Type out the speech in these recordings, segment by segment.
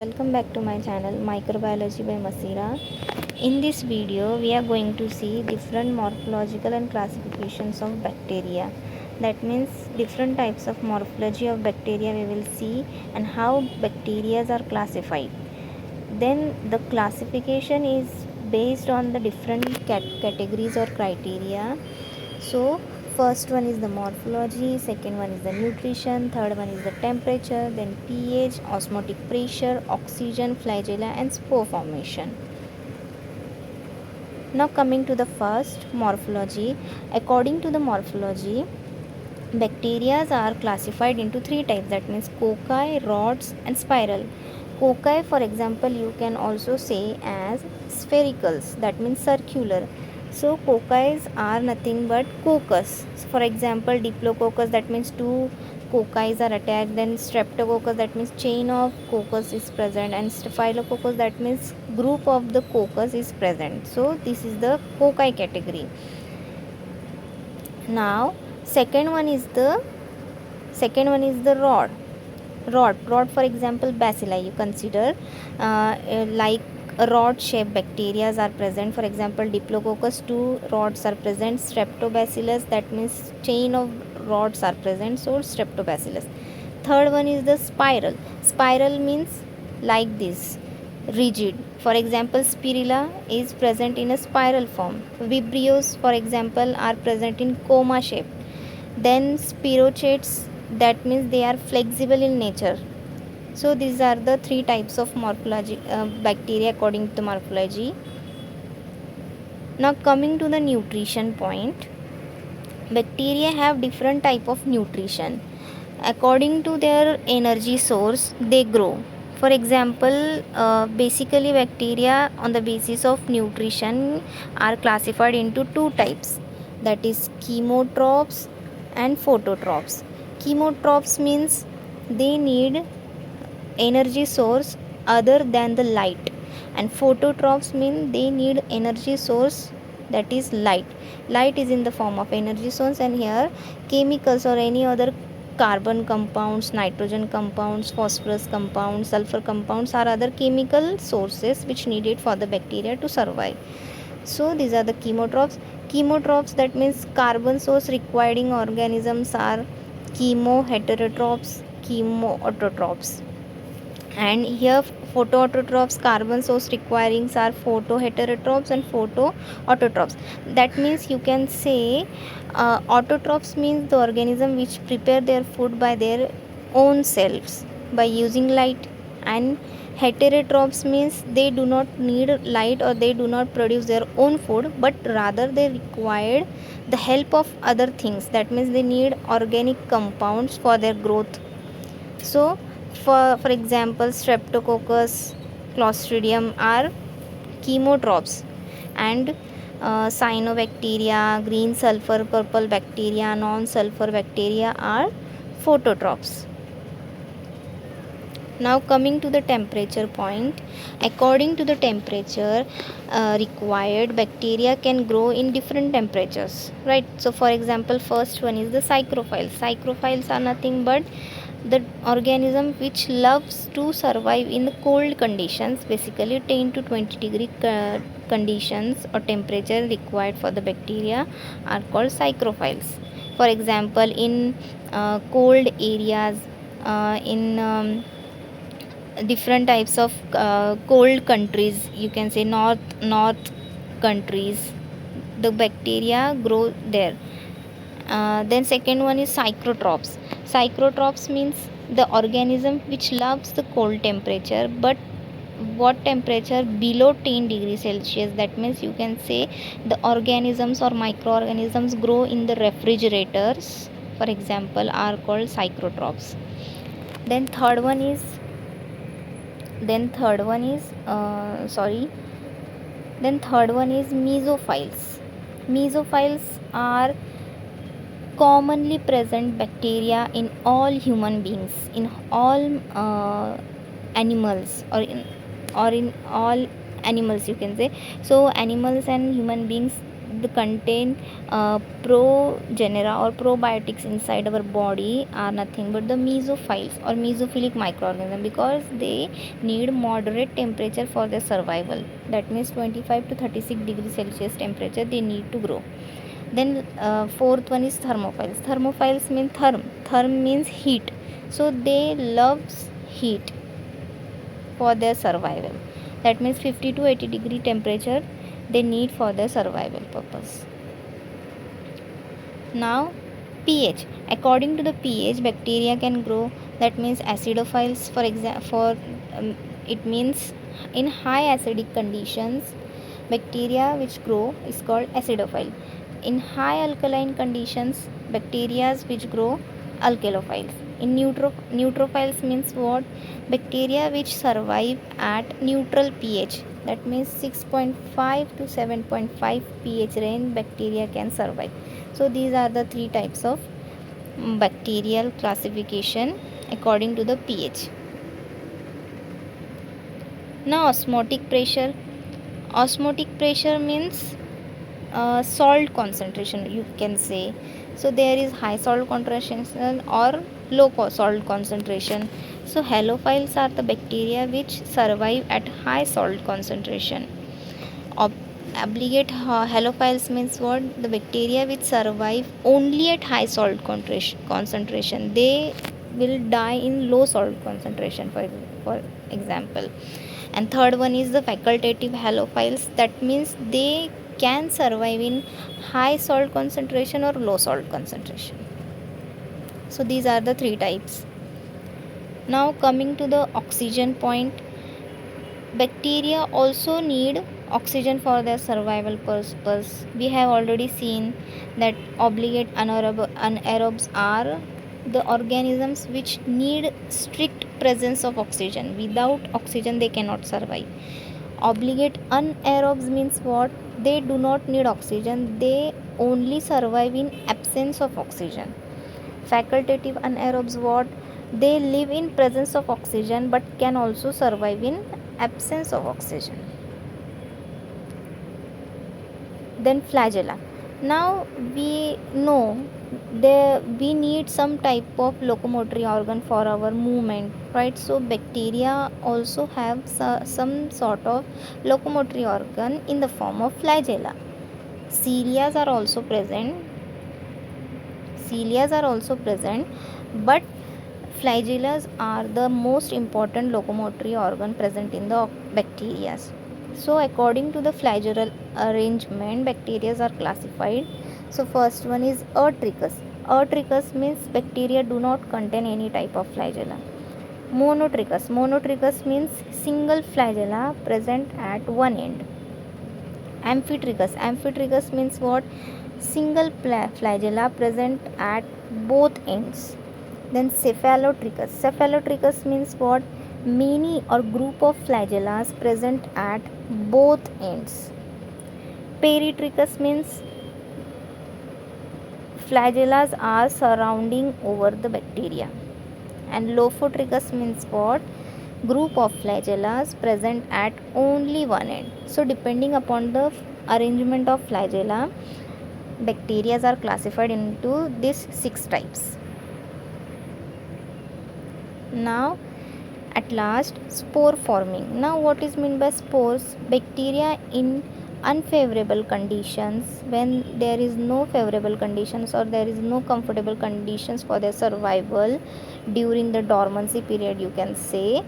Welcome back to my channel Microbiology by Masira. In this video we are going to see different morphological and classifications of bacteria. That means different types of morphology of bacteria we will see and how bacteria are classified. Then the classification is based on the different categories or criteria. So first one is the morphology, second one is the nutrition, third one is the temperature, then pH, osmotic pressure, oxygen, flagella and spore formation. Now coming to the first, morphology. According to the morphology, bacteria are classified into three types, that means cocci, rods and spiral. Cocci, for example, you can also say as sphericals, that means circular. So cocci are nothing but coccus. For example, diplococcus, that means two cocci are attacked. Then streptococcus, that means chain of coccus is present, and staphylococcus, that means group of the coccus is present. So this is the cocci category. Now second one is the rod. For example, bacilli you consider, like rod shaped bacteria are present. For example, diplococcus, two rods are present. Streptobacillus, that means chain of rods are present, so streptobacillus. Third one is the spiral means like this, rigid. For example, spirilla is present in a spiral form. Vibrios, for example, are present in coma shape. Then spirochetes, that means they are flexible in nature. So these are the three types of morphology bacteria according to the morphology. Now coming to the nutrition point, bacteria have different type of nutrition. According to their energy source, they grow. For example, basically bacteria on the basis of nutrition are classified into two types, that is chemotrophs and phototrophs. Chemotrophs means they need energy source other than the light, and phototrophs mean they need energy source, that is light is in the form of energy source, and here chemicals or any other carbon compounds, nitrogen compounds, phosphorus compounds, sulfur compounds are other chemical sources which needed for the bacteria to survive. So these are the chemotrophs, that means carbon source requiring organisms are chemoheterotrophs, chemoautotrophs. And here photoautotrophs, carbon source requiring are photoheterotrophs and photoautotrophs. That means you can say autotrophs means the organism which prepare their food by their own selves by using light, and heterotrophs means they do not need light or they do not produce their own food, but rather they require the help of other things. That means they need organic compounds for their growth. So for example, streptococcus, clostridium are chemotrophs, and cyanobacteria, green sulfur, purple bacteria, non sulfur bacteria are phototrophs. Now coming to the temperature point, according to the temperature required, bacteria can grow in different temperatures, right? So for example, first one is the psychrophiles are nothing but the organism which loves to survive in the cold conditions, basically 10 to 20 degree conditions or temperature required for the bacteria are called psychrophiles. For example, in cold areas, in different types of cold countries, you can say north countries, the bacteria grow there. Then second one is psychrotrophs means the organism which loves the cold temperature, but what temperature below 10 degrees celsius, that means you can say the organisms or microorganisms grow in the refrigerators, for example, are called psychrotrophs. then third one is then third one is sorry then third one is mesophiles are commonly present bacteria in all human beings, in all animals, or in all animals, you can say. So animals and human beings, contain progenera or probiotics inside our body are nothing but the mesophiles or mesophilic microorganism, because they need moderate temperature for their survival. That means 25 to 36 degrees Celsius temperature they need to grow. Then fourth one is thermophiles. Thermophiles mean therm means heat, so they loves heat for their survival. That means 50 to 80 degree temperature they need for their survival purpose. Now pH. According to the pH, bacteria can grow. That means acidophiles, for example, it means in high acidic conditions, bacteria which grow is called acidophile. In high alkaline conditions, bacteria which grow alkalophiles. In neutrophiles means what? Bacteria which survive at neutral pH. That means 6.5 to 7.5 pH range bacteria can survive. So these are the three types of bacterial classification according to the pH. Now osmotic pressure. Osmotic pressure means salt concentration, you can say. So there is high salt concentration or low salt concentration. So halophiles are the bacteria which survive at high salt concentration. Obligate halophiles means what? The bacteria which survive only at high salt concentration. They will die in low salt concentration, for example. And third one is the facultative halophiles. That means they can survive in high salt concentration or low salt concentration. So these are the three types. Now coming to the oxygen point, bacteria also need oxygen for their survival purpose. We have already seen that obligate anaerobes are the organisms which need strict presence of oxygen. Without oxygen they cannot survive. Obligate anaerobes means what? They do not need oxygen, they only survive in absence of oxygen. Facultative anaerobes what? They live in presence of oxygen but can also survive in absence of oxygen. Then flagella. Now we know we need some type of locomotory organ for our movement, right? So bacteria also have some sort of locomotory organ in the form of flagella. Cilias are also present. But flagellas are the most important locomotory organ present in the bacteria. So according to the flagellal arrangement, bacteria are classified. So first one is Eutrichus. Eutrichus means bacteria do not contain any type of flagella. Monotrichus. Monotrichus means single flagella present at one end. Amphitrichus. Amphitrichus means what? Single flagella present at both ends. Then Cephalotrichus. Cephalotrichus means what? Many or group of flagellas present at both ends. Peritrichus means flagellas are surrounding over the bacteria. And Lophotrichus means what? Group of flagellas present at only one end. So depending upon the arrangement of flagella, bacteria are classified into these 6 types. Now at last, spore forming. Now what is meant by spores? Bacteria in unfavorable conditions, when there is no favorable conditions or there is no comfortable conditions for their survival during the dormancy period, you can say,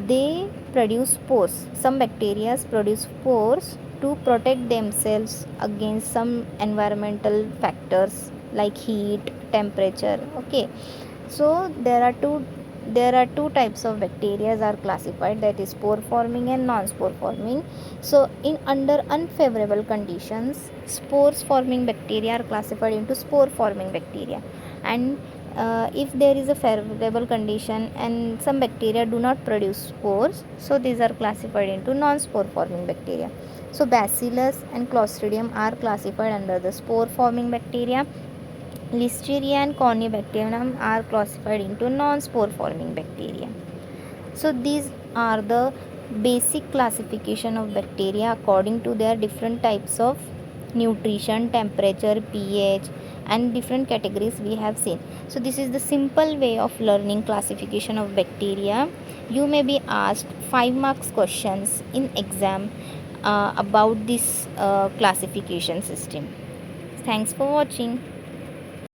they produce spores. Some bacteria produce spores to protect themselves against some environmental factors like heat, temperature. Okay, so there are two types of bacteria are classified, that is spore forming and non-spore forming. So in under unfavorable conditions, spores forming bacteria are classified into spore forming bacteria, and if there is a favorable condition and some bacteria do not produce spores, so these are classified into non-spore forming bacteria. So bacillus and clostridium are classified under the spore forming bacteria. Listeria and Corynebacterium are classified into non-spore forming bacteria. So these are the basic classification of bacteria according to their different types of nutrition, temperature, pH, and different categories we have seen. So this is the simple way of learning classification of bacteria. You may be asked 5 marks questions in exam about this classification system. Thanks for watching.